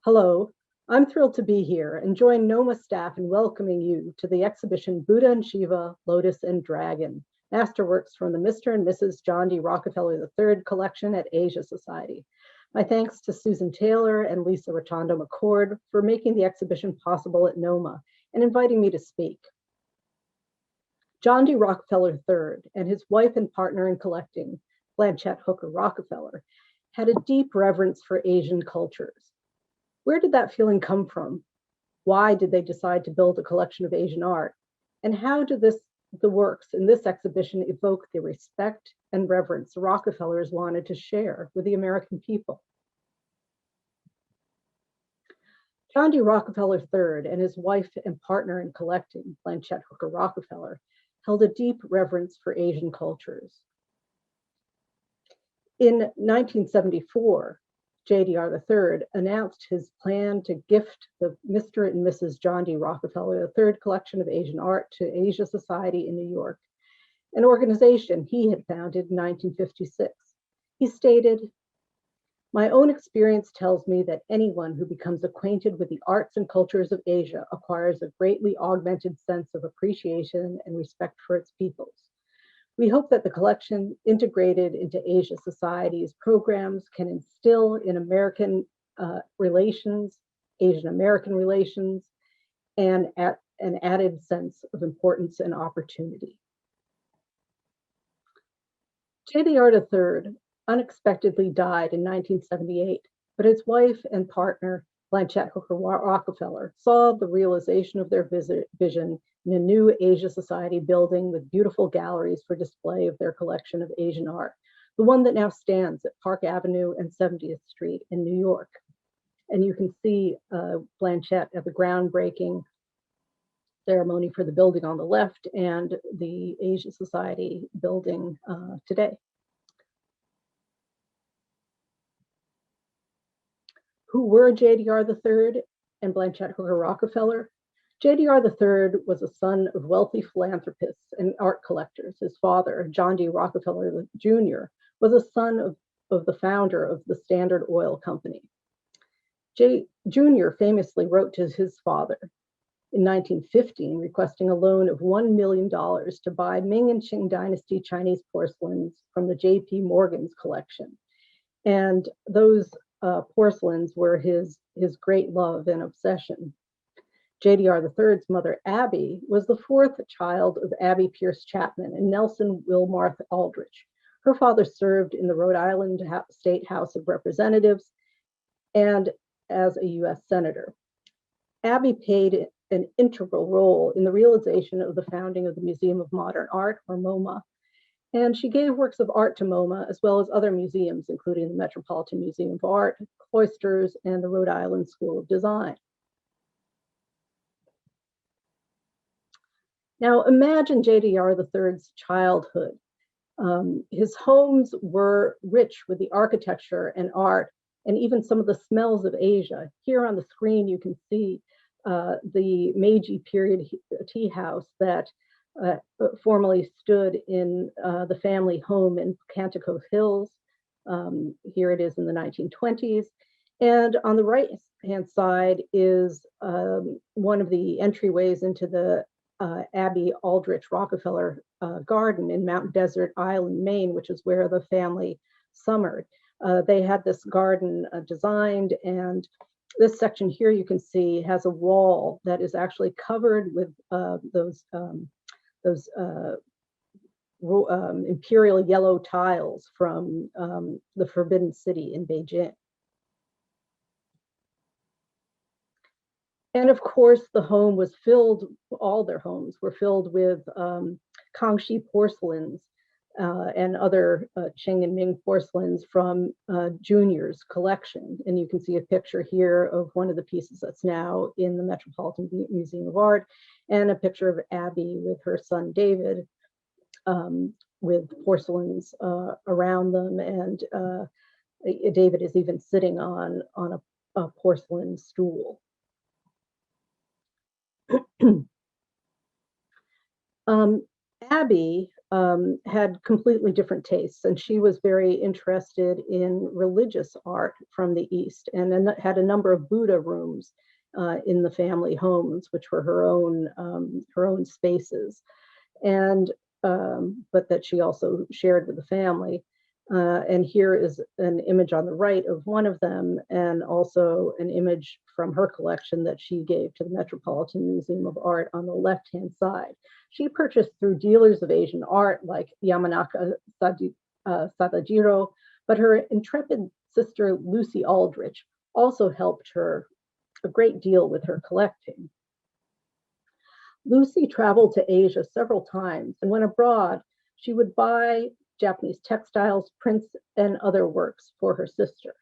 Hello, I'm thrilled to be here and join NOMA staff in welcoming you to the exhibition Buddha and Shiva, Lotus and Dragon, Masterworks from the Mr. and Mrs. John D. Rockefeller III collection at Asia Society. My thanks to Susan Taylor and Lisa Rotondo McCord for making the exhibition possible at NOMA and inviting me to speak. John D. Rockefeller III and his wife and partner in collecting, Blanchette Hooker Rockefeller, had a deep reverence for Asian cultures. Where did that feeling come from? Why did they decide to build a collection of Asian art? And how do the works in this exhibition evoke the respect and reverence the Rockefellers wanted to share with the American people? John D. Rockefeller III and his wife and partner in collecting, Blanchette Hooker Rockefeller, held a deep reverence for Asian cultures. In 1974, JDR III announced his plan to gift the Mr. and Mrs. John D. Rockefeller III collection of Asian art to Asia Society in New York, an organization he had founded in 1956. He stated, "My own experience tells me that anyone who becomes acquainted with the arts and cultures of Asia acquires a greatly augmented sense of appreciation and respect for its peoples. We hope that the collection integrated into Asia Society's programs can instill in American relations, Asian American relations, and an added sense of importance and opportunity." JDR III unexpectedly died in 1978, but his wife and partner, Blanchette Hooker Rockefeller, saw the realization of their vision in a new Asia Society building with beautiful galleries for display of their collection of Asian art, the one that now stands at Park Avenue and 70th Street in New York. And you can see Blanchette at the groundbreaking ceremony for the building on the left and the Asia Society building today. Who were JDR III and Blanchette Hooker Rockefeller? JDR III was a son of wealthy philanthropists and art collectors. His father, John D. Rockefeller Jr., was a son of the founder of the Standard Oil Company. Jr. famously wrote to his father in 1915 requesting a loan of $1 million to buy Ming and Qing dynasty Chinese porcelains from the J.P. Morgan's collection. And those porcelains were his great love and obsession. JDR III's mother, Abby, was the fourth child of Abby Pierce Chapman and Nelson Wilmarth Aldrich. Her father served in the Rhode Island State House of Representatives and as a U.S. Senator. Abby played an integral role in the realization of the founding of the Museum of Modern Art, or MoMA, and she gave works of art to MoMA, as well as other museums, including the Metropolitan Museum of Art, Cloisters, and the Rhode Island School of Design. Now, imagine JDR III's childhood. His homes were rich with the architecture and art, and even some of the smells of Asia. Here on the screen, you can see the Meiji period tea house that formerly stood in the family home in Cantico Hills. Here it is in the 1920s. And on the right-hand side is one of the entryways into the Abby Aldrich Rockefeller garden in Mount Desert Island, Maine, which is where the family summered. They had this garden designed, and this section here you can see has a wall that is actually covered with those imperial yellow tiles from the Forbidden City in Beijing. And of course, the home was filled, all their homes were filled with Kangxi porcelains and other Qing and Ming porcelains from Junior's collection. And you can see a picture here of one of the pieces that's now in the Metropolitan Museum of Art, and a picture of Abby with her son David with porcelains around them. And David is even sitting on a porcelain stool. Abby had completely different tastes, and she was very interested in religious art from the East, and then had a number of Buddha rooms in the family homes, which were her own spaces, and but that she also shared with the family. And here is an image on the right of one of them, and also an image from her collection that she gave to the Metropolitan Museum of Art on the left-hand side. She purchased through dealers of Asian art like Yamanaka Sadajiro, but her intrepid sister Lucy Aldrich also helped her a great deal with her collecting. Lucy traveled to Asia several times, and when abroad, she would buy Japanese textiles, prints, and other works for her sister.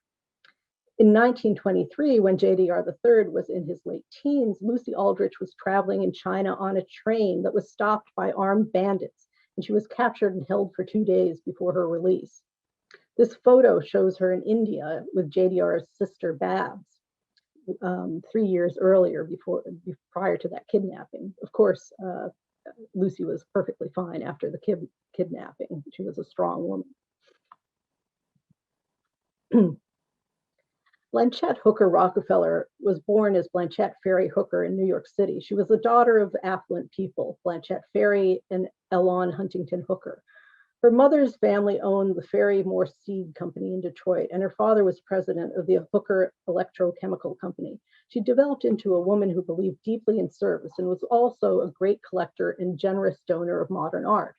In 1923, when JDR III was in his late teens, Lucy Aldrich was traveling in China on a train that was stopped by armed bandits, and she was captured and held for 2 days before her release. This photo shows her in India with JDR's sister Babs, 3 years earlier, prior to that kidnapping. Of course, Lucy was perfectly fine after the kidnapping. She was a strong woman. Blanchette Hooker Rockefeller was born as Blanchette Ferry Hooker in New York City. She was the daughter of affluent people, Blanchette Ferry and Elon Huntington Hooker. Her mother's family owned the Ferry Morse Seed Company in Detroit, and her father was president of the Hooker Electrochemical Company. She developed into a woman who believed deeply in service and was also a great collector and generous donor of modern art.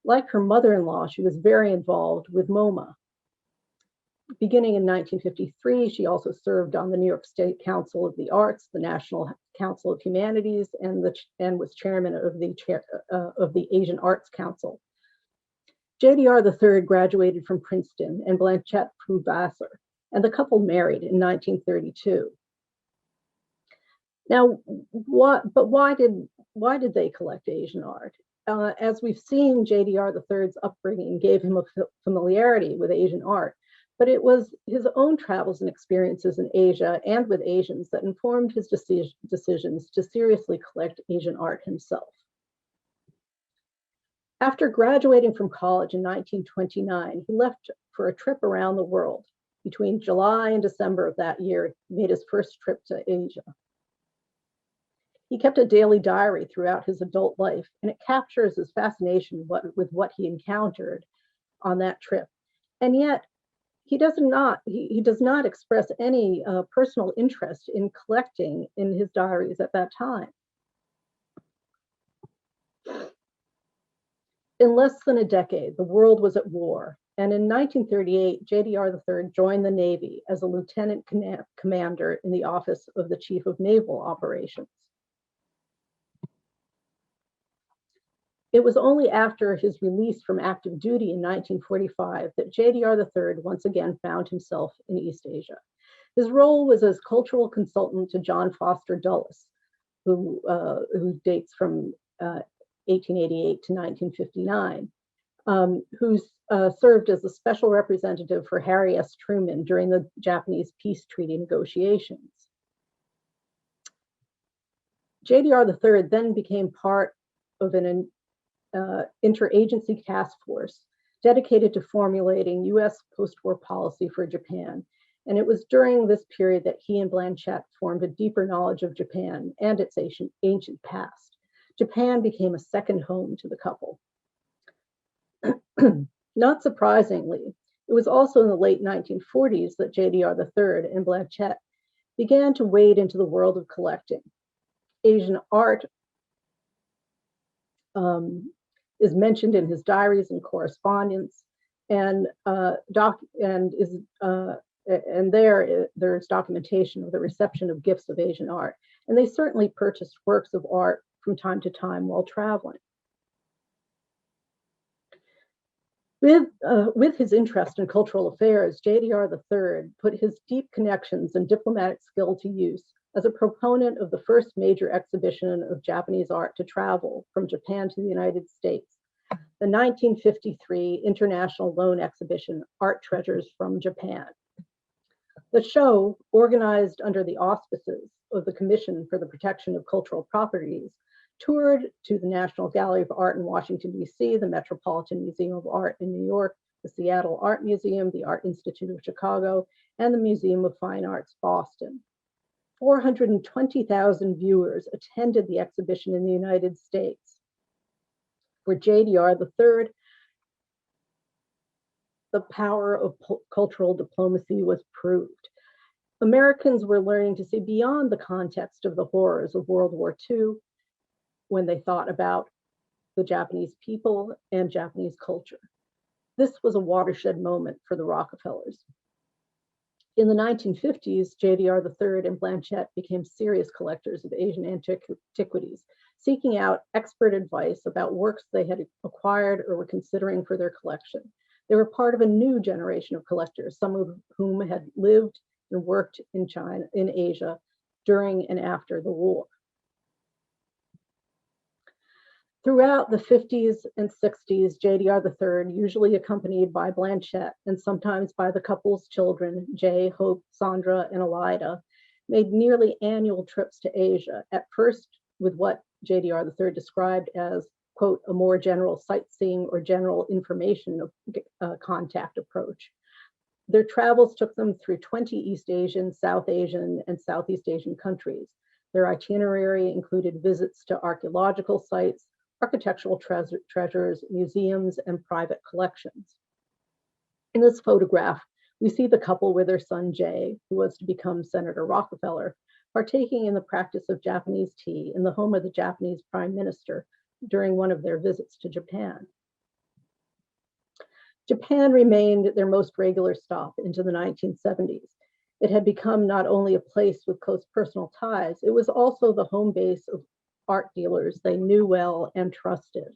Like her mother-in-law, she was very involved with MoMA. Beginning in 1953, she also served on the New York State Council of the Arts, the National Council of Humanities, and was chairman of the Asian Arts Council. JDR III graduated from Princeton and Blanchette from Vassar, and the couple married in 1932. Now, why did they collect Asian art? As we've seen, JDR III's upbringing gave him a familiarity with Asian art, but it was his own travels and experiences in Asia and with Asians that informed his decisions to seriously collect Asian art himself. After graduating from college in 1929, he left for a trip around the world. Between July and December of that year, he made his first trip to Asia. He kept a daily diary throughout his adult life, and it captures his fascination with what he encountered on that trip. And yet, he does not express any personal interest in collecting in his diaries at that time. In less than a decade, the world was at war, and in 1938, JDR III joined the Navy as a lieutenant commander in the Office of the Chief of Naval Operations. It was only after his release from active duty in 1945 that JDR III once again found himself in East Asia. His role was as cultural consultant to John Foster Dulles, who dates from 1888 to 1959, who served as the special representative for Harry S. Truman during the Japanese peace treaty negotiations. JDR III then became part of an interagency task force dedicated to formulating U.S. post-war policy for Japan. And it was during this period that he and Blanchette formed a deeper knowledge of Japan and its ancient past. Japan became a second home to the couple. Not surprisingly, it was also in the late 1940s that JDR III and Blanchette began to wade into the world of collecting. Asian art is mentioned in his diaries and correspondence, and there's documentation of the reception of gifts of Asian art. And they certainly purchased works of art from time to time while traveling. With his interest in cultural affairs, JDR III put his deep connections and diplomatic skill to use as a proponent of the first major exhibition of Japanese art to travel from Japan to the United States, the 1953 International Loan Exhibition, Art Treasures from Japan. The show, organized under the auspices of the Commission for the Protection of Cultural Properties, toured to the National Gallery of Art in Washington, D.C., the Metropolitan Museum of Art in New York, the Seattle Art Museum, the Art Institute of Chicago, and the Museum of Fine Arts, Boston. 420,000 viewers attended the exhibition in the United States. For JDR III, the power of cultural diplomacy was proved. Americans were learning to see beyond the context of the horrors of World War II when they thought about the Japanese people and Japanese culture. This was a watershed moment for the Rockefellers. In the 1950s, JDR III and Blanchette became serious collectors of Asian antiquities, seeking out expert advice about works they had acquired or were considering for their collection. They were part of a new generation of collectors, some of whom had lived and worked in Asia during and after the war. Throughout the 50s and 60s, JDR III, usually accompanied by Blanchette and sometimes by the couple's children, Jay, Hope, Sandra, and Elida, made nearly annual trips to Asia, at first with what JDR III described as, quote, a more general sightseeing or general information contact approach. Their travels took them through 20 East Asian, South Asian, and Southeast Asian countries. Their itinerary included visits to archaeological sites, architectural treasures, museums, and private collections. In this photograph, we see the couple with their son Jay, who was to become Senator Rockefeller, partaking in the practice of Japanese tea in the home of the Japanese Prime Minister during one of their visits to Japan. Japan remained their most regular stop into the 1970s. It had become not only a place with close personal ties, it was also the home base of art dealers they knew well and trusted.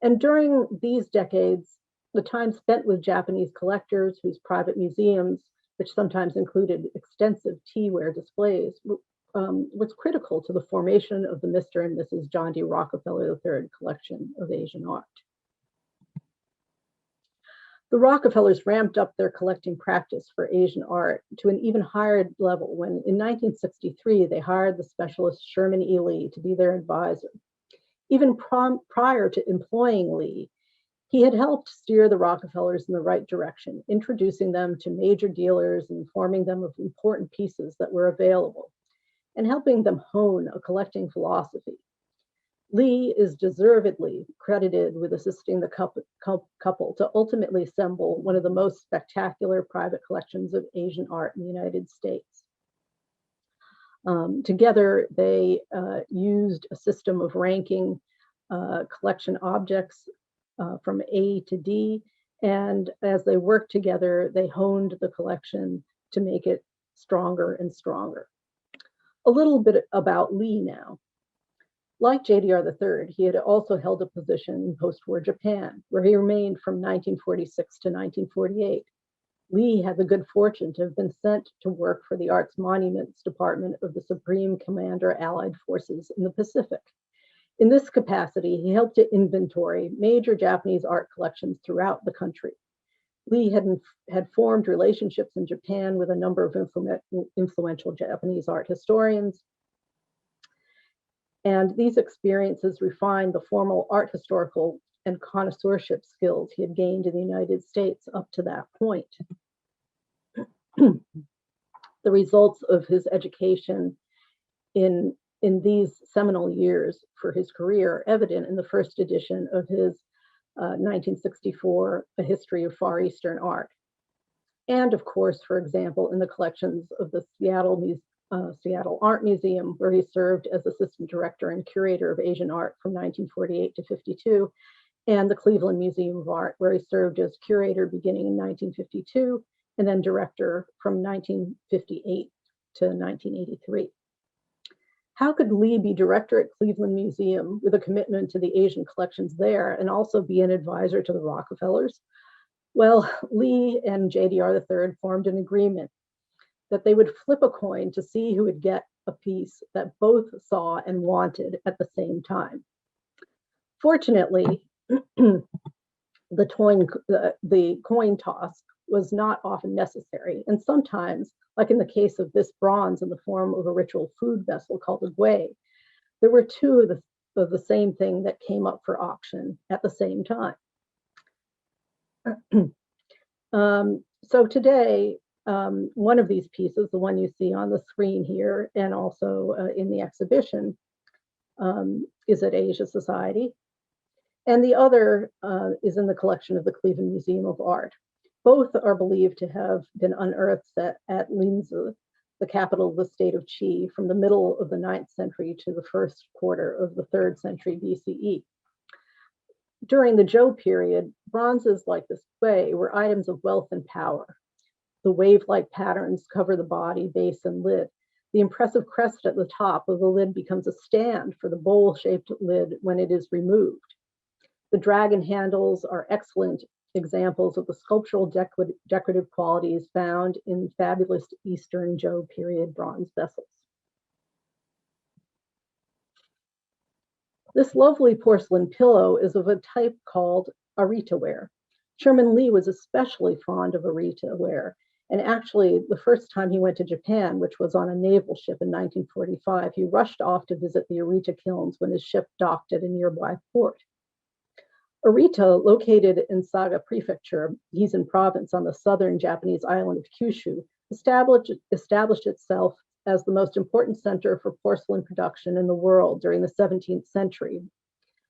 And during these decades, the time spent with Japanese collectors whose private museums, which sometimes included extensive teaware displays, was critical to the formation of the Mr. and Mrs. John D. Rockefeller III collection of Asian art. The Rockefellers ramped up their collecting practice for Asian art to an even higher level when, in 1963, they hired the specialist Sherman Lee to be their advisor. Even prior to employing Lee, he had helped steer the Rockefellers in the right direction, introducing them to major dealers and informing them of important pieces that were available, and helping them hone a collecting philosophy. Lee is deservedly credited with assisting the couple to ultimately assemble one of the most spectacular private collections of Asian art in the United States. Together, they used a system of ranking collection objects from A to D, and as they worked together, they honed the collection to make it stronger and stronger. A little bit about Lee now. Like JDR III, he had also held a position in post-war Japan, where he remained from 1946 to 1948. Lee had the good fortune to have been sent to work for the Arts Monuments Department of the Supreme Commander Allied Forces in the Pacific. In this capacity, he helped to inventory major Japanese art collections throughout the country. Lee had formed relationships in Japan with a number of influential Japanese art historians, and these experiences refined the formal art historical and connoisseurship skills he had gained in the United States up to that point. The results of his education in these seminal years for his career are evident in the first edition of his 1964 A History of Far Eastern Art. And of course, for example, in the collections of the Seattle Art Museum, where he served as assistant director and curator of Asian art from 1948 to 52, and the Cleveland Museum of Art, where he served as curator beginning in 1952, and then director from 1958 to 1983. How could Lee be director at Cleveland Museum with a commitment to the Asian collections there and also be an advisor to the Rockefellers? Well, Lee and JDR III formed an agreement that they would flip a coin to see who would get a piece that both saw and wanted at the same time. Fortunately, the coin toss was not often necessary, and sometimes, like in the case of this bronze in the form of a ritual food vessel called a gwei, there were two of the of the same thing that came up for auction at the same time. So today, one of these pieces, the one you see on the screen here and also in the exhibition, is at Asia Society. And the other is in the collection of the Cleveland Museum of Art. Both are believed to have been unearthed at Linzi, the capital of the state of Qi, from the middle of the 9th century to the first quarter of the 3rd century BCE. During the Zhou period, bronzes like this Gui were items of wealth and power. The wave-like patterns cover the body, base, and lid. The impressive crest at the top of the lid becomes a stand for the bowl-shaped lid when it is removed. The dragon handles are excellent examples of the sculptural decorative qualities found in fabulous Eastern Zhou period bronze vessels. This lovely porcelain pillow is of a type called arita ware. Sherman Lee was especially fond of arita ware, and actually the first time he went to Japan, which was on a naval ship in 1945, he rushed off to visit the arita kilns when his ship docked at a nearby port. Arita, located in Saga Prefecture, Gizen province on the southern Japanese island of Kyushu, established itself as the most important center for porcelain production in the world during the 17th century,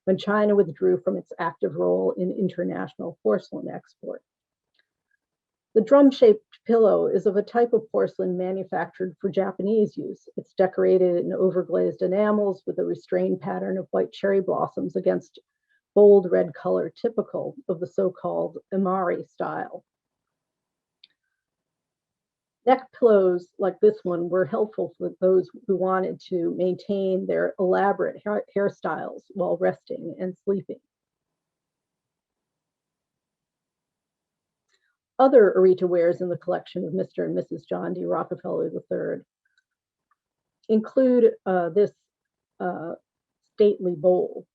when China withdrew from its active role in international porcelain export. The drum-shaped pillow is of a type of porcelain manufactured for Japanese use. It's decorated in overglazed enamels with a restrained pattern of white cherry blossoms against bold red color typical of the so-called Imari style. Neck pillows like this one were helpful for those who wanted to maintain their elaborate hairstyles while resting and sleeping. Other arita wares in the collection of Mr. and Mrs. John D. Rockefeller III include this stately bowl.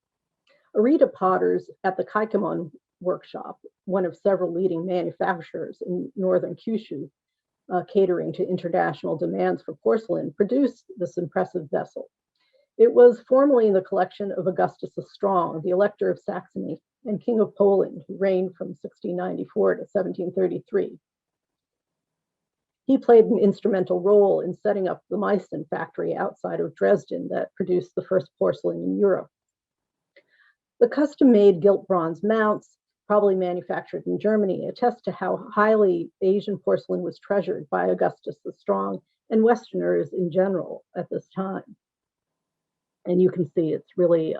Arita potters at the Kaikamon workshop, one of several leading manufacturers in northern Kyushu, catering to international demands for porcelain, produced this impressive vessel. It was formerly in the collection of Augustus the Strong, the Elector of Saxony and King of Poland, who reigned from 1694 to 1733. He played an instrumental role in setting up the Meissen factory outside of Dresden that produced the first porcelain in Europe. The custom-made gilt bronze mounts, probably manufactured in Germany, attest to how highly Asian porcelain was treasured by Augustus the Strong and Westerners in general at this time. And you can see it's really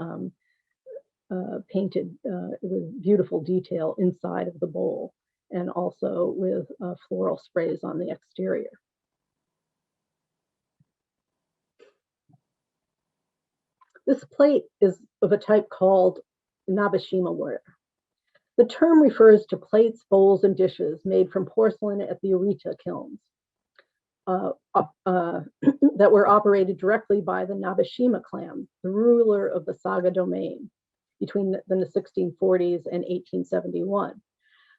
painted with beautiful detail inside of the bowl, and also with floral sprays on the exterior. This plate is of a type called Nabeshima ware. The term refers to plates, bowls, and dishes made from porcelain at the Arita kilns that were operated directly by the Nabeshima clan, the ruler of the Saga domain, between the 1640s and 1871.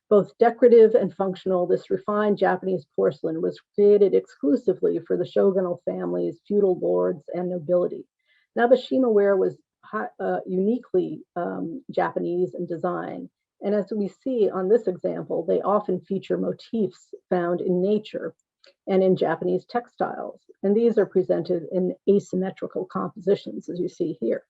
Both decorative and functional, this refined Japanese porcelain was created exclusively for the shogunal families, feudal lords, and nobility. Nabeshima ware was uniquely Japanese in design, and as we see on this example, they often feature motifs found in nature and in Japanese textiles, and these are presented in asymmetrical compositions, as you see here.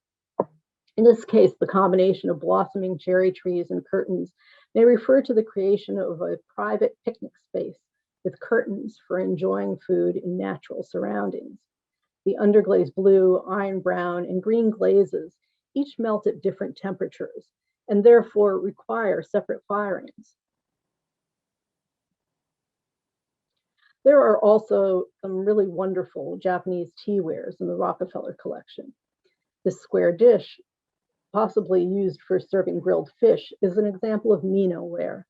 In this case, the combination of blossoming cherry trees and curtains may refer to the creation of a private picnic space with curtains for enjoying food in natural surroundings. The underglaze blue, iron brown, and green glazes each melt at different temperatures and therefore require separate firings. There are also some really wonderful Japanese tea wares in the Rockefeller collection. This square dish, possibly used for serving grilled fish, is an example of Mino ware.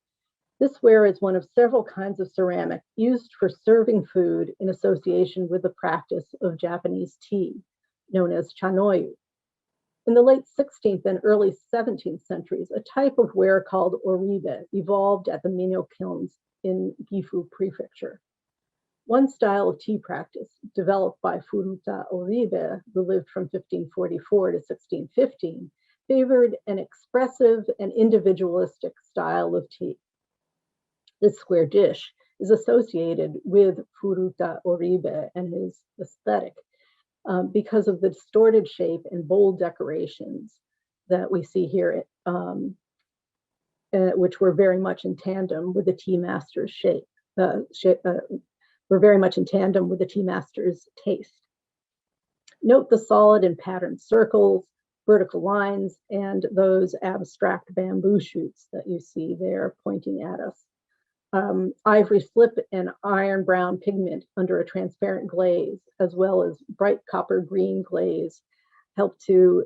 This ware is one of several kinds of ceramic used for serving food in association with the practice of Japanese tea, known as chanoyu. In the late 16th and early 17th centuries, a type of ware called oribe evolved at the Mino kilns in Gifu Prefecture. One style of tea practice developed by Furuta Oribe, who lived from 1544 to 1615, favored an expressive and individualistic style of tea. This square dish is associated with Furuta Oribe and his aesthetic because of the distorted shape and bold decorations that we see here, which were very much in tandem with the tea master's were very much in tandem with the tea master's taste. Note the solid and patterned circles, vertical lines, and those abstract bamboo shoots that you see there pointing at us. Ivory slip and iron brown pigment under a transparent glaze, as well as bright copper green glaze, help to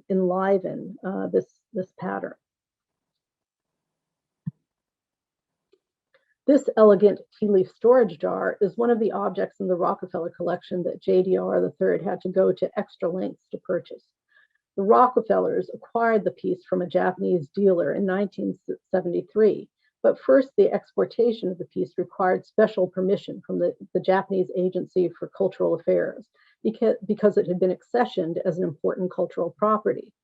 enliven this pattern. This elegant tea leaf storage jar is one of the objects in the Rockefeller collection that JDR III had to go to extra lengths to purchase. The Rockefellers acquired the piece from a Japanese dealer in 1973, but first the exportation of the piece required special permission from the Japanese Agency for Cultural Affairs because it had been accessioned as an important cultural property,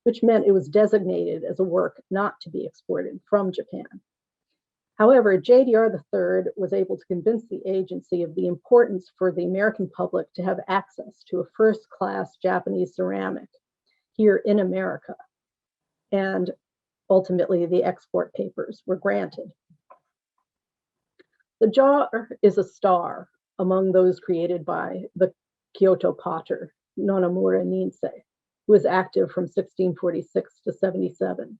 which meant it was designated as a work not to be exported from Japan. However, JDR III was able to convince the agency of the importance for the American public to have access to a first-class Japanese ceramic here in America, and ultimately the export papers were granted. The jar is a star among those created by the Kyoto potter, Nonamura Ninsei, who was active from 1646 to 77.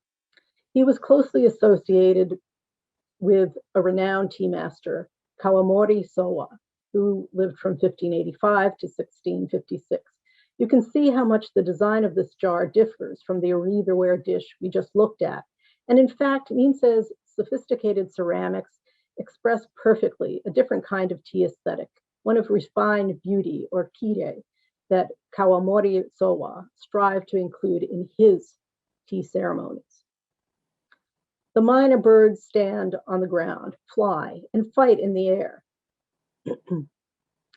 He was closely associated with a renowned tea master, Kawamori Sowa, who lived from 1585 to 1656. You can see how much the design of this jar differs from the Oribe-ware dish we just looked at. And in fact, Ninsei's sophisticated ceramics express perfectly a different kind of tea aesthetic, one of refined beauty, or kire, that Kawamori Sowa strived to include in his tea ceremonies. The minor birds stand on the ground, fly, and fight in the air.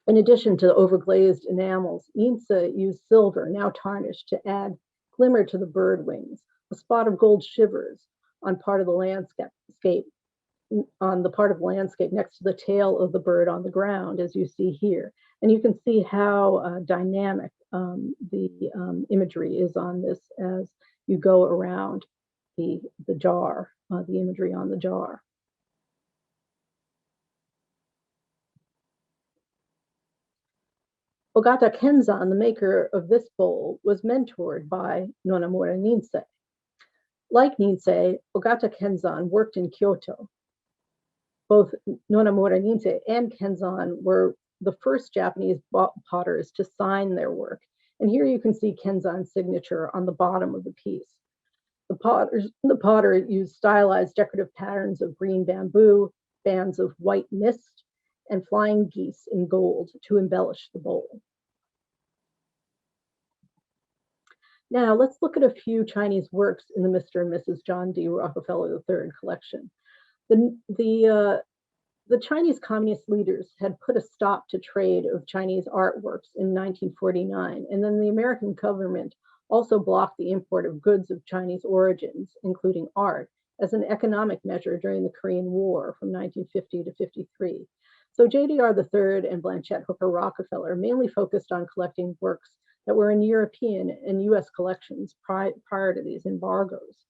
In addition to the overglazed enamels, Ninsei used silver, now tarnished, to add glimmer to the bird wings. A spot of gold shivers on part of the landscape, next to the tail of the bird on the ground, as you see here. And you can see how dynamic the imagery is on this as you go around the jar, the imagery on the jar. Ogata Kenzan, the maker of this bowl, was mentored by Nonamura Ninsei. Like Ninsei, Ogata Kenzan worked in Kyoto. Both Nonamura Ninsei and Kenzan were the first Japanese potters to sign their work. And here you can see Kenzan's signature on the bottom of the piece. The potter used stylized decorative patterns of green bamboo, bands of white mist, and flying geese in gold to embellish the bowl. Now let's look at a few Chinese works in the Mr. and Mrs. John D. Rockefeller III collection. The Chinese communist leaders had put a stop to trade of Chinese artworks in 1949, and then the American government also blocked the import of goods of Chinese origins, including art, as an economic measure during the Korean War from 1950 to 53. So JDR III and Blanchette Hooker Rockefeller mainly focused on collecting works that were in European and US collections prior to these embargoes.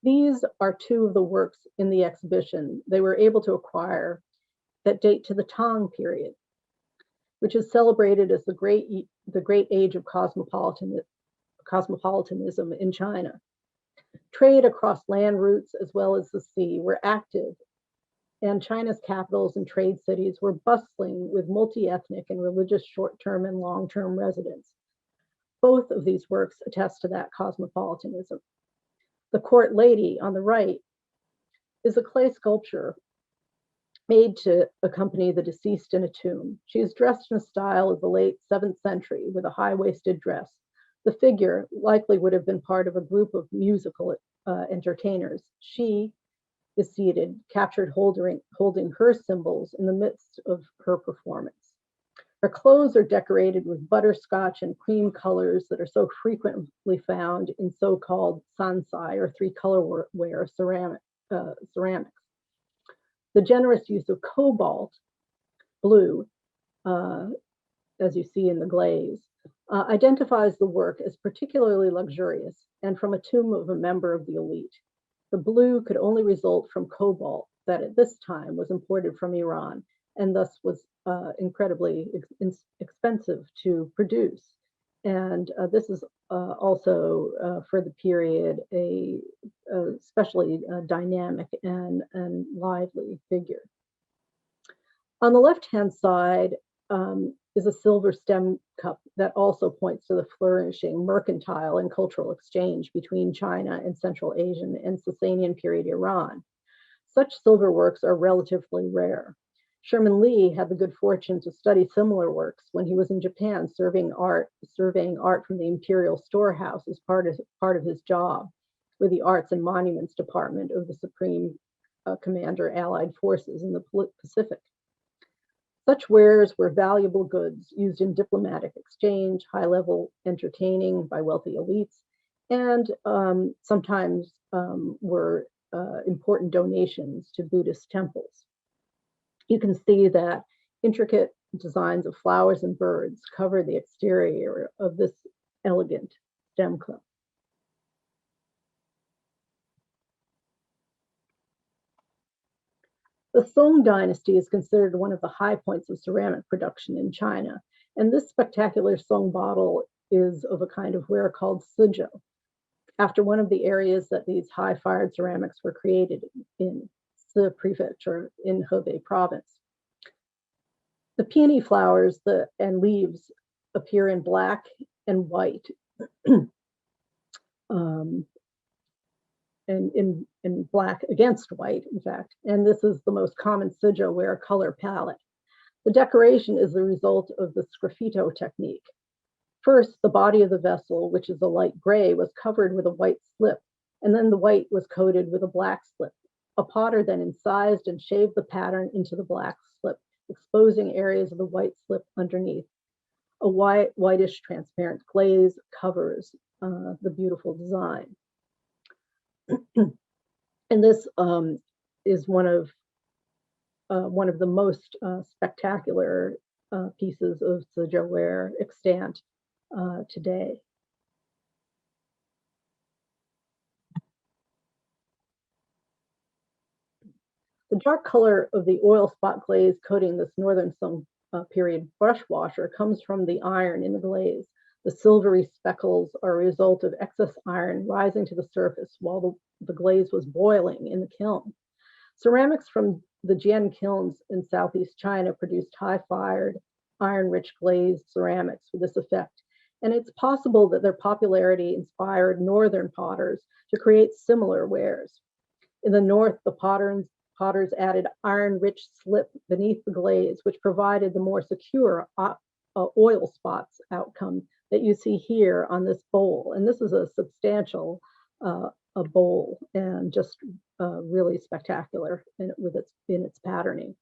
These are two of the works in the exhibition they were able to acquire that date to the Tang period, which is celebrated as the great age of cosmopolitanism in China. Trade across land routes as well as the sea were active, and China's capitals and trade cities were bustling with multi-ethnic and religious short-term and long-term residents. Both of these works attest to that cosmopolitanism. The Court Lady on the right is a clay sculpture made to accompany the deceased in a tomb. She is dressed in a style of the late 7th century with a high-waisted dress. The figure likely would have been part of a group of musical entertainers. She is seated, captured holding her symbols in the midst of her performance. Her clothes are decorated with butterscotch and cream colors that are so frequently found in so-called sansai, or three-color ware ceramics. The generous use of cobalt blue, as you see in the glaze, identifies the work as particularly luxurious and from a tomb of a member of the elite. The blue could only result from cobalt that at this time was imported from Iran and thus was incredibly expensive to produce. And this is also for the period a especially dynamic and lively figure. On the left-hand side is a silver stem cup that also points to the flourishing mercantile and cultural exchange between China and Central Asian and Sasanian period Iran. Such silver works are relatively rare. Sherman Lee had the good fortune to study similar works when he was in Japan surveying art from the Imperial Storehouse as part of his job with the Arts and Monuments Department of the Supreme Commander Allied Forces in the Pacific. Such wares were valuable goods used in diplomatic exchange, high-level entertaining by wealthy elites, and sometimes were important donations to Buddhist temples. You can see that intricate designs of flowers and birds cover the exterior of this elegant stem cup. The Song dynasty is considered one of the high points of ceramic production in China, and this spectacular Song bottle is of a kind of ware called Suzhou, after one of the areas that these high-fired ceramics were created in, the prefecture in Hebei province. The peony flowers and leaves appear in black and white, and in black against white, in fact, and this is the most common Suzhou ware color palette. The decoration is the result of the sgraffito technique. First, the body of the vessel, which is a light gray, was covered with a white slip, and then the white was coated with a black slip. A potter then incised and shaved the pattern into the black slip, exposing areas of the white slip underneath. A whitish transparent glaze covers the beautiful design. And this is one of the most spectacular pieces of Suzhou ware extant today. The dark color of the oil spot glaze coating this northern Song period brush washer comes from the iron in the glaze. The silvery speckles are a result of excess iron rising to the surface while the glaze was boiling in the kiln. Ceramics from the Jian kilns in southeast China produced high-fired, iron-rich glazed ceramics with this effect, and it's possible that their popularity inspired northern potters to create similar wares. In the north, the potters added iron-rich slip beneath the glaze, which provided the more secure oil spots outcome that you see here on this bowl. And this is a substantial a bowl and just really spectacular in its patterning.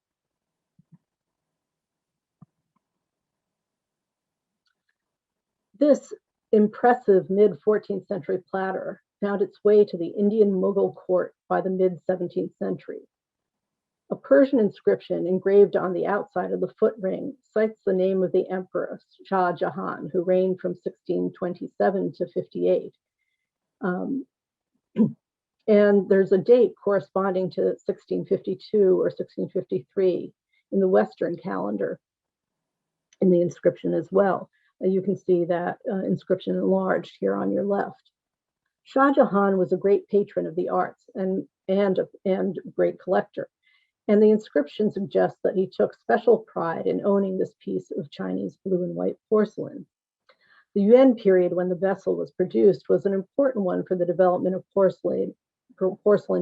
This impressive mid-14th century platter found its way to the Indian Mughal court by the mid-17th century. A Persian inscription engraved on the outside of the foot ring cites the name of the emperor Shah Jahan, who reigned from 1627 to 58. And there's a date corresponding to 1652 or 1653 in the Western calendar in the inscription as well. You can see that inscription enlarged here on your left. Shah Jahan was a great patron of the arts and great collector. And the inscription suggests that he took special pride in owning this piece of Chinese blue and white porcelain. The Yuan period, when the vessel was produced, was an important one for the development of porcelain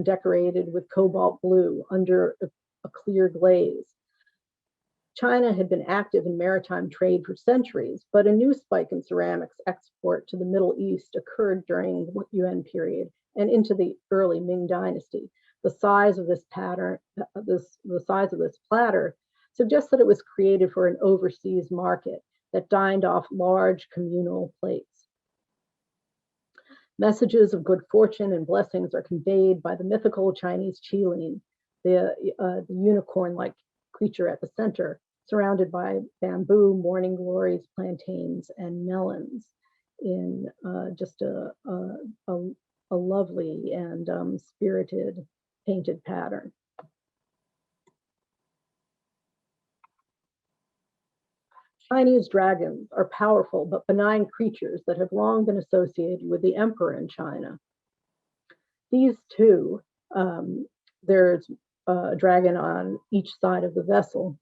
decorated with cobalt blue under a clear glaze. China had been active in maritime trade for centuries, but a new spike in ceramics export to the Middle East occurred during the Yuan period and into the early Ming dynasty, The size of this pattern, the size of this platter, suggests that it was created for an overseas market that dined off large communal plates. Messages of good fortune and blessings are conveyed by the mythical Chinese qilin, the unicorn-like creature at the center, surrounded by bamboo, morning glories, plantains, and melons in just a lovely and spirited painted pattern. Chinese dragons are powerful but benign creatures that have long been associated with the emperor in China. These two, there's a dragon on each side of the vessel,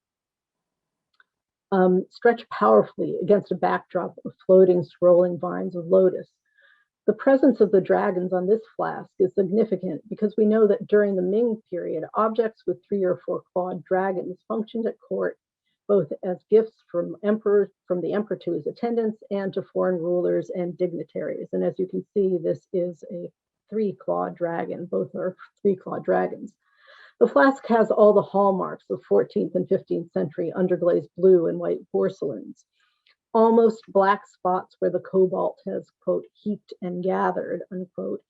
stretch powerfully against a backdrop of floating, scrolling vines of lotus. The presence of the dragons on this flask is significant because we know that during the Ming period, objects with 3 or 4 clawed dragons functioned at court both as gifts from the emperor to his attendants and to foreign rulers and dignitaries. And as you can see, this is a 3-clawed dragon. Both are 3-clawed dragons. The flask has all the hallmarks of 14th and 15th century underglazed blue and white porcelains. Almost black spots where the cobalt has, quote, heaped and gathered, unquote,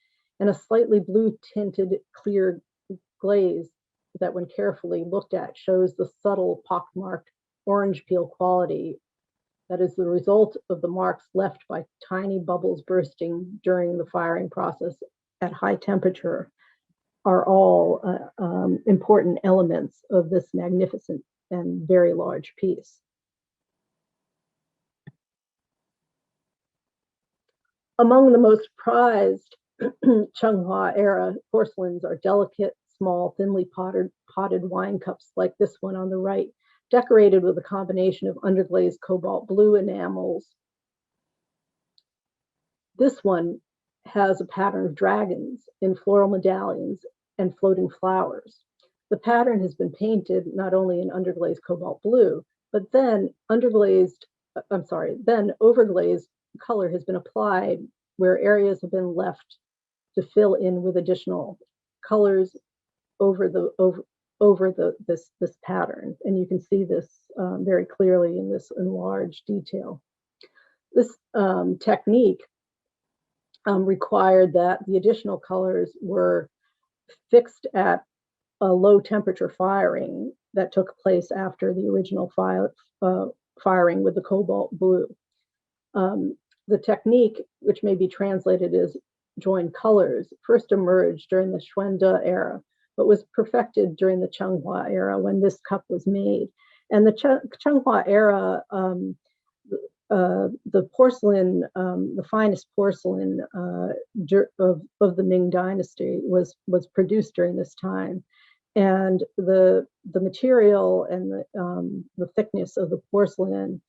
and a slightly blue tinted clear glaze that when carefully looked at shows the subtle pockmarked orange peel quality that is the result of the marks left by tiny bubbles bursting during the firing process at high temperature are all important elements of this magnificent and very large piece. Among the most prized Changhua era porcelains are delicate, small, thinly potted wine cups like this one on the right, decorated with a combination of underglazed cobalt blue enamels. This one has a pattern of dragons in floral medallions and floating flowers. The pattern has been painted not only in underglazed cobalt blue, but then overglazed color has been applied where areas have been left to fill in with additional colors over this pattern, and you can see this very clearly in this enlarged detail. This technique required that the additional colors were fixed at a low temperature firing that took place after the original firing with the cobalt blue. The technique, which may be translated as joined colors, first emerged during the Xuande era, but was perfected during the Changhua era when this cup was made. And the Changhua era, the porcelain, the finest porcelain of the Ming Dynasty was produced during this time. And the material and the thickness of the porcelain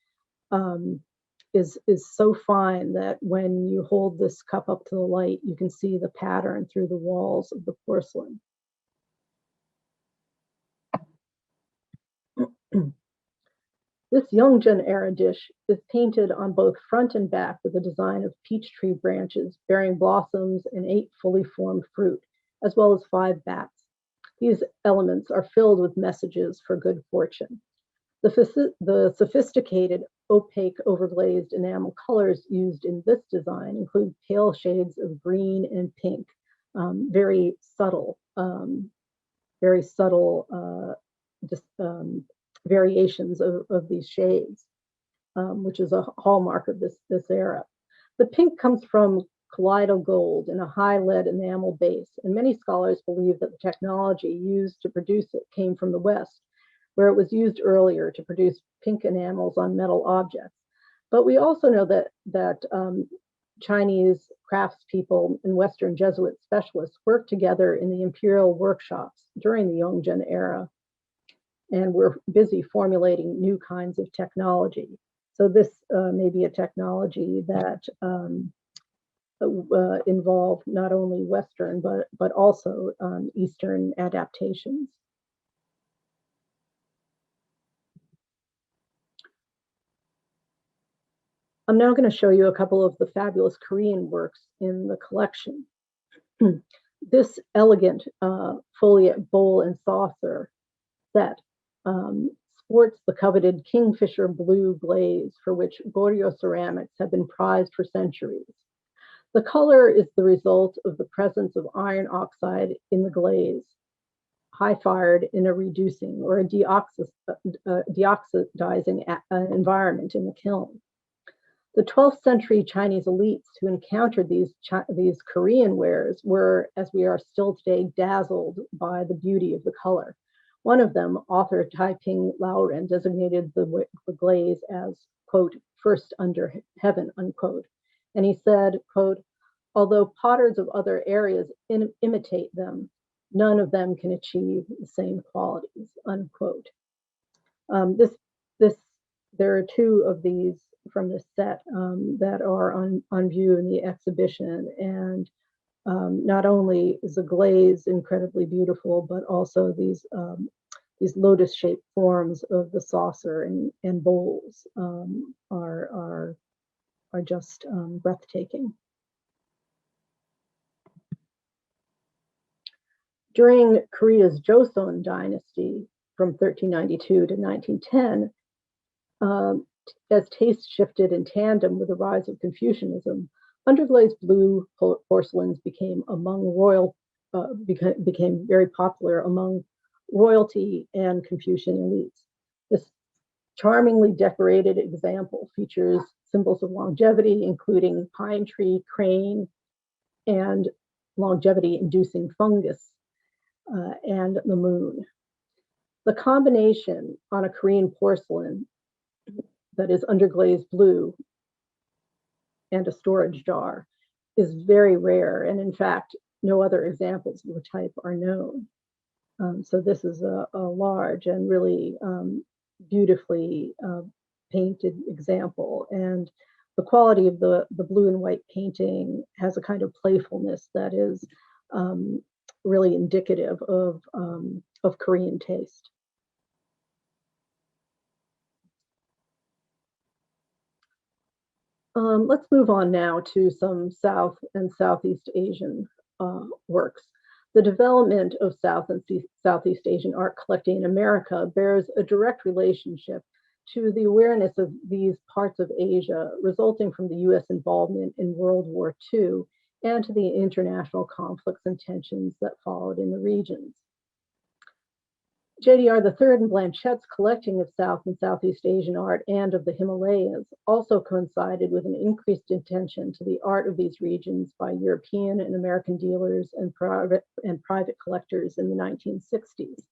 is so fine that when you hold this cup up to the light, you can see the pattern through the walls of the porcelain. This Yongjin era dish is painted on both front and back with a design of peach tree branches bearing blossoms and 8 fully formed fruit, as well as 5 bats. These elements are filled with messages for good fortune. The sophisticated, opaque, overglazed enamel colors used in this design include pale shades of green and pink, very subtle variations of these shades, which is a hallmark of this era. The pink comes from colloidal gold in a high lead enamel base, and many scholars believe that the technology used to produce it came from the West, where it was used earlier to produce pink enamels on metal objects. But we also know that Chinese craftspeople and Western Jesuit specialists worked together in the imperial workshops during the Yongjin era and were busy formulating new kinds of technology. So this may be a technology that involved not only Western, but also Eastern adaptations. I'm now going to show you a couple of the fabulous Korean works in the collection. This elegant foliate bowl and saucer set sports the coveted kingfisher blue glaze for which Goryeo ceramics have been prized for centuries. The color is the result of the presence of iron oxide in the glaze, high-fired in a reducing or a deoxidizing environment in the kiln. The 12th century Chinese elites who encountered these Korean wares were, as we are still today, dazzled by the beauty of the color. One of them, author Taiping Laoren, designated the glaze as, quote, first under heaven, unquote. And he said, quote, although potters of other areas imitate them, none of them can achieve the same qualities, unquote. There are two of these from this set that are on view in the exhibition, and not only is the glaze incredibly beautiful, but also these lotus-shaped forms of the saucer and bowls are just breathtaking. During Korea's Joseon dynasty from 1392 to 1910, as taste shifted in tandem with the rise of Confucianism, underglazed blue porcelains became very popular among royalty and Confucian elites. This charmingly decorated example features symbols of longevity, including pine tree, crane, and longevity-inducing fungus, and the moon. The combination on a Korean porcelain that is underglazed blue and a storage jar is very rare, and in fact, no other examples of the type are known. So this is a large and really beautifully painted example, and the quality of the blue and white painting has a kind of playfulness that is really indicative of Korean taste. Let's move on now to some South and Southeast Asian works. The development of South and Southeast Asian art collecting in America bears a direct relationship to the awareness of these parts of Asia resulting from the US involvement in World War II and to the international conflicts and tensions that followed in the regions. JDR III and Blanchette's collecting of South and Southeast Asian art and of the Himalayas also coincided with an increased attention to the art of these regions by European and American dealers and private collectors in the 1960s.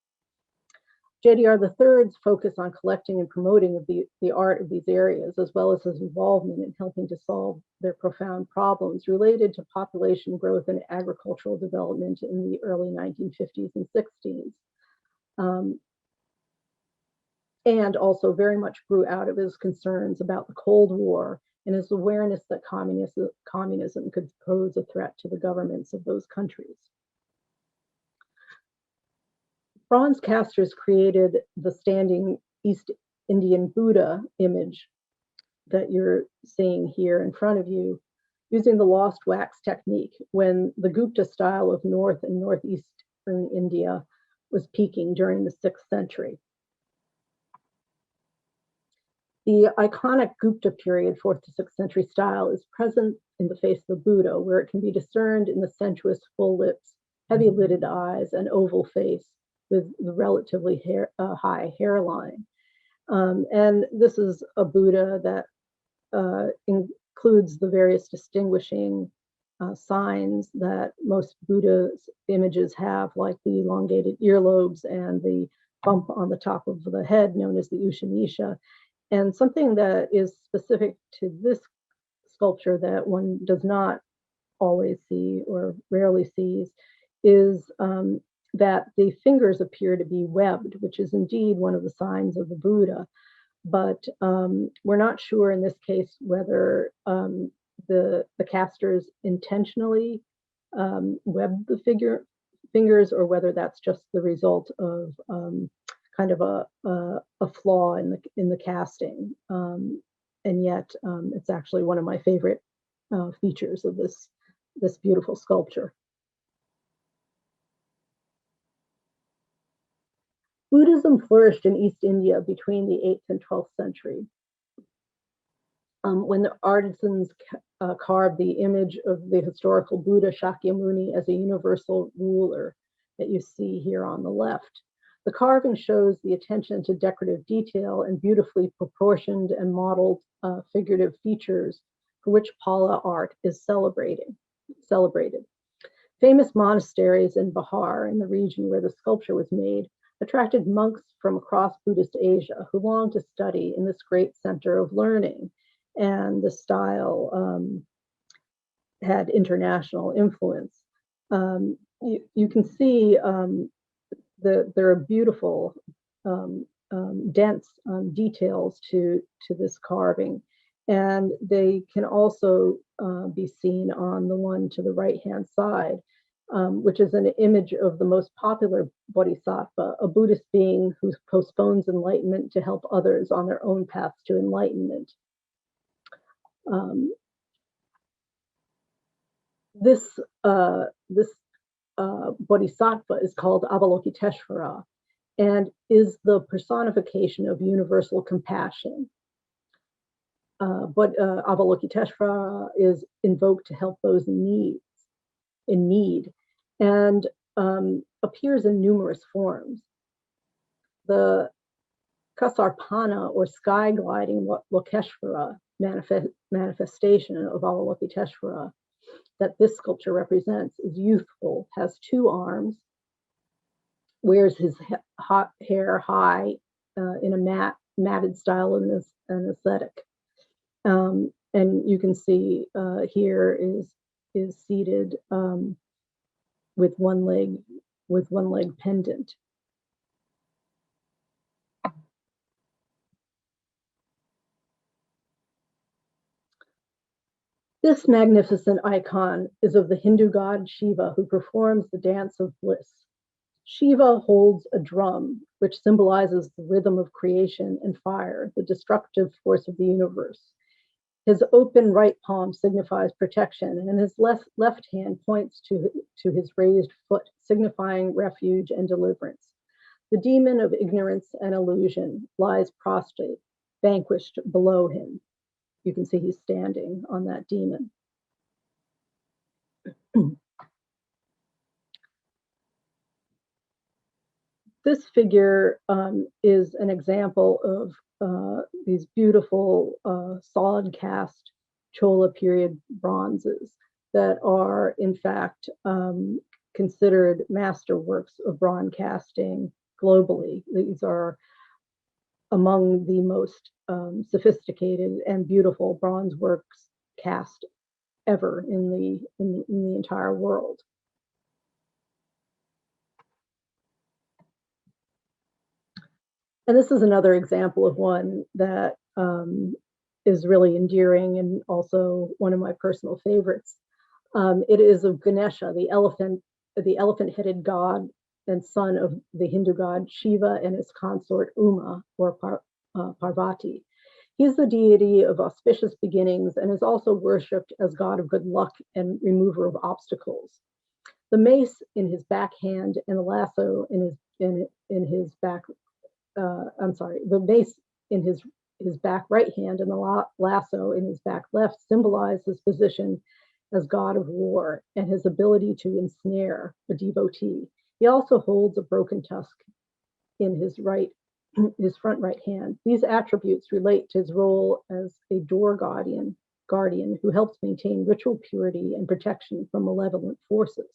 JDR III's focus on collecting and promoting of the art of these areas, as well as his involvement in helping to solve their profound problems related to population growth and agricultural development in the early 1950s and 60s. And also very much grew out of his concerns about the Cold War and his awareness that communism could pose a threat to the governments of those countries. Bronze casters created the standing East Indian Buddha image that you're seeing here in front of you using the lost wax technique when the Gupta style of North and Northeastern India was peaking during the 6th century. The iconic Gupta period 4th to 6th century style is present in the face of the Buddha, where it can be discerned in the sensuous full lips, heavy lidded eyes, and oval face with the relatively high hairline. And this is a Buddha that includes the various distinguishing signs that most Buddha's images have, like the elongated earlobes and the bump on the top of the head known as the Ushanisha. And something that is specific to this sculpture that one does not always see or rarely sees is that the fingers appear to be webbed, which is indeed one of the signs of the Buddha. But we're not sure in this case whether the casters intentionally webbed the fingers or whether that's just the result of kind of a flaw in the casting. And yet it's actually one of my favorite features of this beautiful sculpture. Buddhism flourished in East India between the 8th and 12th century. When the artisans carved the image of the historical Buddha Shakyamuni as a universal ruler that you see here on the left. The carving shows the attention to decorative detail and beautifully proportioned and modeled figurative features for which Pala art is celebrated. Famous monasteries in Bihar, in the region where the sculpture was made, attracted monks from across Buddhist Asia who longed to study in this great center of learning. And the style had international influence. You can see there are beautiful, dense details to this carving, and they can also be seen on the one to the right-hand side, which is an image of the most popular bodhisattva, a Buddhist being who postpones enlightenment to help others on their own paths to enlightenment. This bodhisattva is called Avalokiteshvara and is the personification of universal compassion. But Avalokiteshvara is invoked to help those in need, and appears in numerous forms. The Kasarpana, or sky gliding Lokeshvara manifestation of Avalokiteshvara that this sculpture represents is youthful, has 2 arms, wears his hair high in a matted style and aesthetic. And you can see here is seated with one leg pendant. This magnificent icon is of the Hindu god Shiva, who performs the dance of bliss. Shiva holds a drum, which symbolizes the rhythm of creation and fire, the destructive force of the universe. His open right palm signifies protection, and his left hand points to his raised foot, signifying refuge and deliverance. The demon of ignorance and illusion lies prostrate, vanquished below him. You can see he's standing on that demon. This figure is an example of these beautiful solid cast Chola period bronzes that are in fact considered masterworks of bronze casting globally. These are among the most sophisticated and beautiful bronze works cast ever in the entire world. And this is another example of one that is really endearing and also one of my personal favorites. It is of Ganesha, the elephant-headed god and son of the Hindu god Shiva and his consort Uma, or Parvati. He's the deity of auspicious beginnings and is also worshipped as god of good luck and remover of obstacles. The mace in his back hand and the lasso in his back. The mace in his back right hand and the lasso in his back left symbolize his position as god of war and his ability to ensnare a devotee. He also holds a broken tusk in his front right hand. These attributes relate to his role as a door guardian who helps maintain ritual purity and protection from malevolent forces.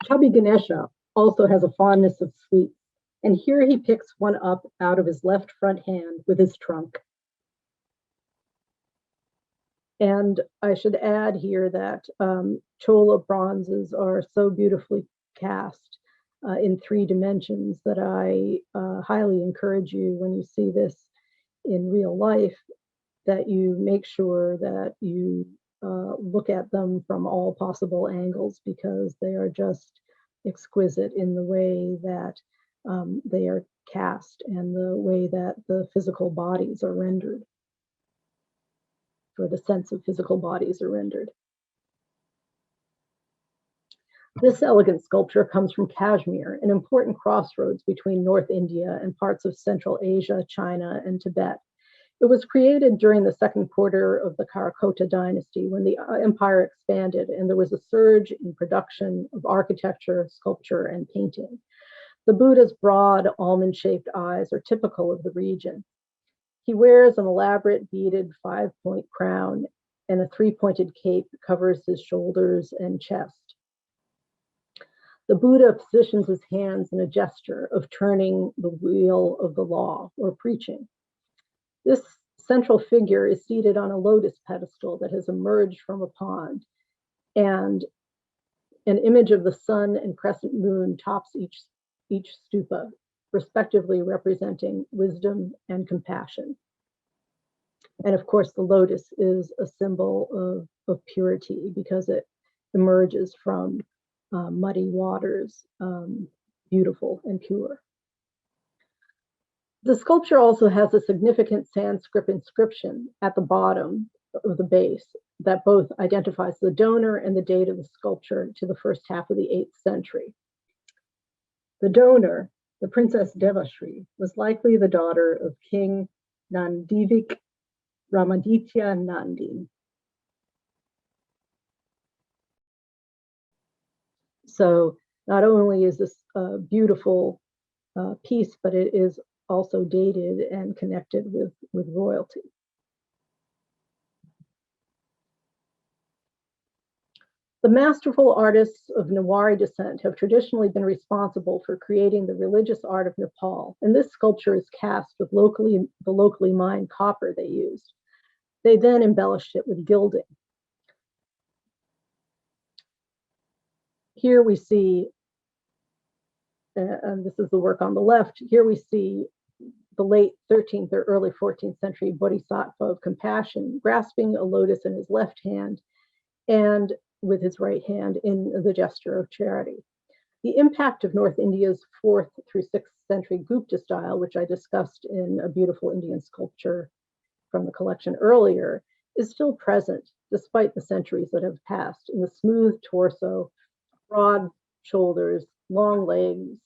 Chubby Ganesha also has a fondness of sweets, and here he picks one up out of his left front hand with his trunk. And I should add here that Chola bronzes are so beautifully cast in 3 dimensions that I highly encourage you, when you see this in real life, that you make sure that you look at them from all possible angles, because they are just exquisite in the way that they are cast and the way that the physical bodies are rendered, or the sense of physical bodies are rendered. This elegant sculpture comes from Kashmir, an important crossroads between North India and parts of Central Asia, China, and Tibet. It was created during the second quarter of the Karakota dynasty when the empire expanded and there was a surge in production of architecture, sculpture, and painting. The Buddha's broad, almond-shaped eyes are typical of the region. He wears an elaborate beaded 5-point crown, and a 3-pointed cape covers his shoulders and chest. The Buddha positions his hands in a gesture of turning the wheel of the law or preaching. This central figure is seated on a lotus pedestal that has emerged from a pond, and an image of the sun and crescent moon tops each stupa, respectively representing wisdom and compassion. And of course, the lotus is a symbol of purity because it emerges from muddy waters, beautiful and pure. The sculpture also has a significant Sanskrit inscription at the bottom of the base that both identifies the donor and the date of the sculpture to the first half of the 8th century. The donor, the Princess Devashri, was likely the daughter of King Nandivik Ramaditya Nandi. So not only is this a beautiful piece, but it is also dated and connected with royalty. The masterful artists of Newari descent have traditionally been responsible for creating the religious art of Nepal, and this sculpture is cast with the locally mined copper they used. They then embellished it with gilding. Here we see, and this is the work on the left, here we see the late 13th or early 14th century bodhisattva of compassion grasping a lotus in his left hand and with his right hand in the gesture of charity. The impact of North India's 4th through 6th century Gupta style, which I discussed in a beautiful Indian sculpture from the collection earlier, is still present despite the centuries that have passed in the smooth torso, broad shoulders, long legs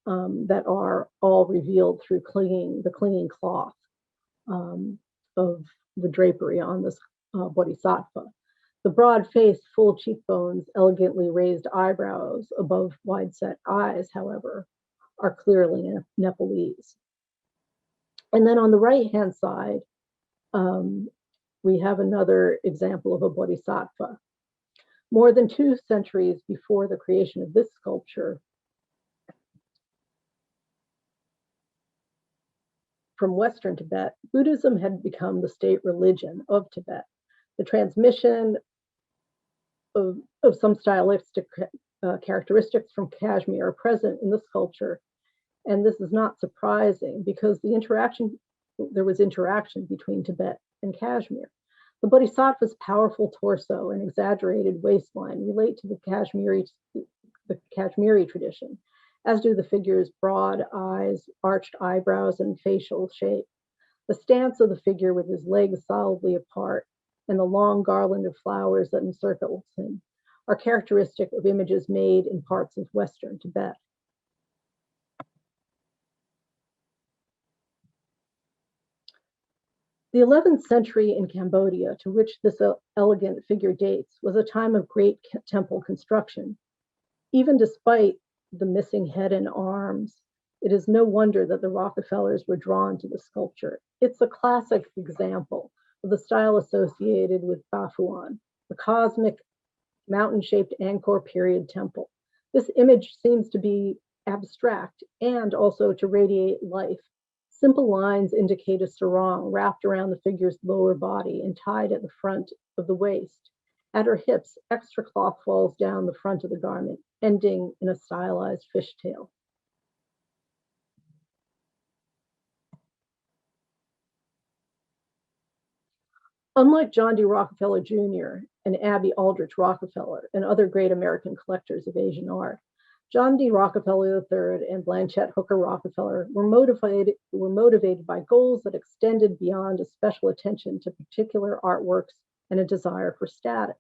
that are all revealed through the clinging cloth of the drapery on this bodhisattva. The broad face, full cheekbones, elegantly raised eyebrows above wide-set eyes, however, are clearly Nepalese. And then on the right-hand side, we have another example of a bodhisattva. More than 2 centuries before the creation of this sculpture, from Western Tibet, Buddhism had become the state religion of Tibet. The transmission of some stylistic characteristics from Kashmir are present in the sculpture, and this is not surprising because there was interaction between Tibet and Kashmir. The bodhisattva's powerful torso and exaggerated waistline relate to the Kashmiri tradition, as do the figure's broad eyes, arched eyebrows, and facial shape. The stance of the figure with his legs solidly apart and the long garland of flowers that encircles him are characteristic of images made in parts of Western Tibet. The 11th century in Cambodia, to which this elegant figure dates, was a time of great temple construction. Even despite the missing head and arms, it is no wonder that the Rockefellers were drawn to the sculpture. It's a classic example of the style associated with Bafuan, the cosmic mountain-shaped Angkor period temple. This image seems to be abstract and also to radiate life. Simple lines indicate a sarong wrapped around the figure's lower body and tied at the front of the waist. At her hips, extra cloth falls down the front of the garment, ending in a stylized fishtail. Unlike John D. Rockefeller Jr. and Abby Aldrich Rockefeller and other great American collectors of Asian art, John D. Rockefeller III and Blanchette Hooker Rockefeller were motivated by goals that extended beyond a special attention to particular artworks and a desire for status.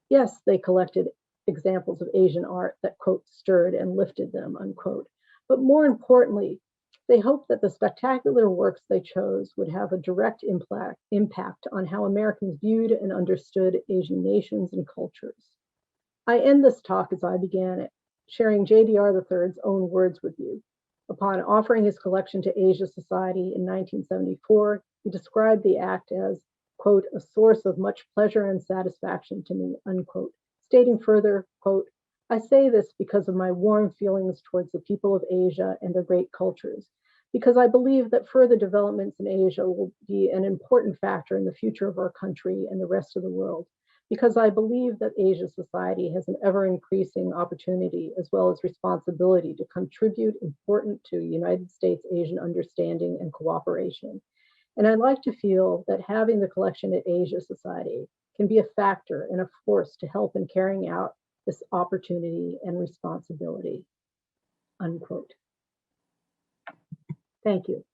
Yes, they collected examples of Asian art that, quote, stirred and lifted them, unquote. But more importantly, they hoped that the spectacular works they chose would have a direct impact on how Americans viewed and understood Asian nations and cultures. I end this talk as I began it, sharing JDR III's own words with you. Upon offering his collection to Asia Society in 1974, he described the act as, quote, a source of much pleasure and satisfaction to me, unquote, stating further, quote, I say this because of my warm feelings towards the people of Asia and their great cultures, because I believe that further developments in Asia will be an important factor in the future of our country and the rest of the world, because I believe that Asia Society has an ever-increasing opportunity as well as responsibility to contribute important to United States Asian understanding and cooperation. And I'd like to feel that having the collection at Asia Society can be a factor and a force to help in carrying out this opportunity and responsibility, unquote. Thank you.